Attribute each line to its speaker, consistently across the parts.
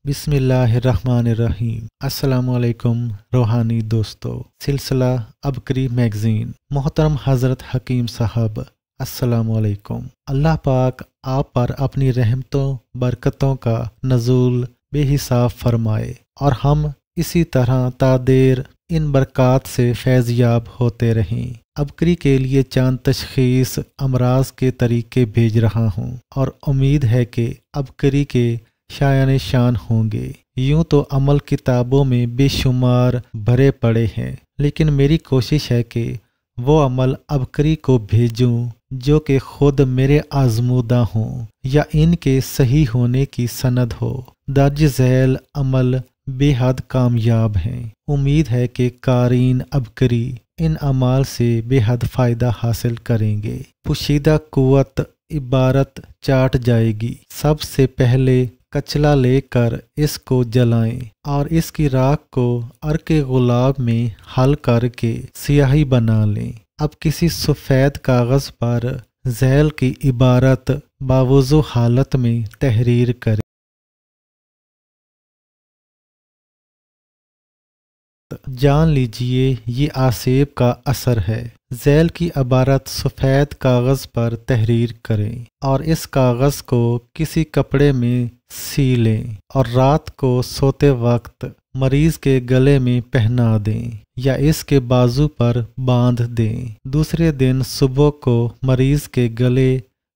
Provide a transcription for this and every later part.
Speaker 1: बिस्मिल्लाहिर्रहमानिर्रहीम। अस्सलामुअलैकुम रूहानी दोस्तों। सिलसिला अबकरी मैगज़ीन। मोहतरम हज़रत हकीम साहब, अस्सलामुअलैकुम। अल्लाह पाक आप पर अपनी रहमतों बरकतों का नज़ूल बेहिसाब फरमाए और हम इसी तरह तादेर इन बरक़ात से फैज़याब होते रहें। अबकरी के लिए चंद तशख़ीस अमराज के तरीके भेज रहा हूँ और उम्मीद है कि अबकरी के शायान शान होंगे। यूं तो अमल किताबों में बेशुमार भरे पड़े हैं, लेकिन मेरी कोशिश है कि वो अमल अबकरी को भेजूं जो कि खुद मेरे आजमूदा हों या इनके सही होने की सनद हो। दर्ज झैल अमल बेहद कामयाब हैं। उम्मीद है कि कारीन अबकरी इन अमाल से बेहद फ़ायदा हासिल करेंगे। पुशीदा कुव्वत इबारत चाट जाएगी। सबसे पहले कचला लेकर इसको जलाएं और इसकी राख को अर्के गुलाब में हल करके स्याही बना लें। अब किसी सफ़ेद कागज़ पर झैल की इबारत बावुज़ू हालत में तहरीर करें। जान लीजिए ये आसेब का असर है। झैल की इबारत सफ़ेद कागज़ पर तहरीर करें और इस कागज़ को किसी कपड़े में सी लें और रात को सोते वक्त मरीज़ के गले में पहना दें या इसके बाजू पर बांध दें। दूसरे दिन सुबह को मरीज़ के गले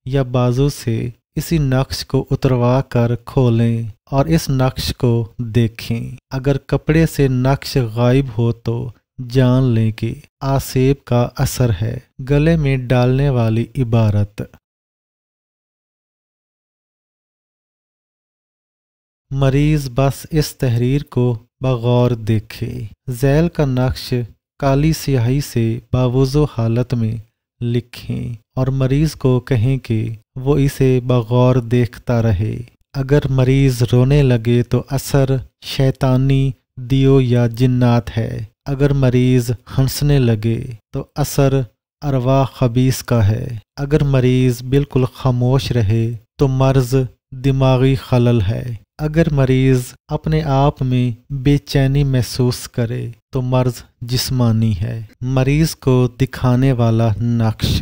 Speaker 1: या बाजू से इसी नक्श को उतरवा कर खोलें और इस नक्श को देखें। अगर कपड़े से नक्श गायब हो तो जान लें कि आसेब का असर है। गले में डालने वाली इबारत। मरीज़ बस इस तहरीर को बगौर देखे। झैल का नक्श काली स्याही से बावुज़ू हालत में लिखें और मरीज़ को कहें कि वो इसे बगौर देखता रहे। अगर मरीज़ रोने लगे तो असर शैतानी दियो या जिन्नात है। अगर मरीज़ हंसने लगे तो असर अरवा खबीस का है। अगर मरीज़ बिल्कुल खामोश रहे तो मर्ज़ दिमागी खलल है। अगर मरीज़ अपने आप में बेचैनी महसूस करे तो मर्ज़ जिस्मानी है। मरीज़ को दिखाने वाला नक्श।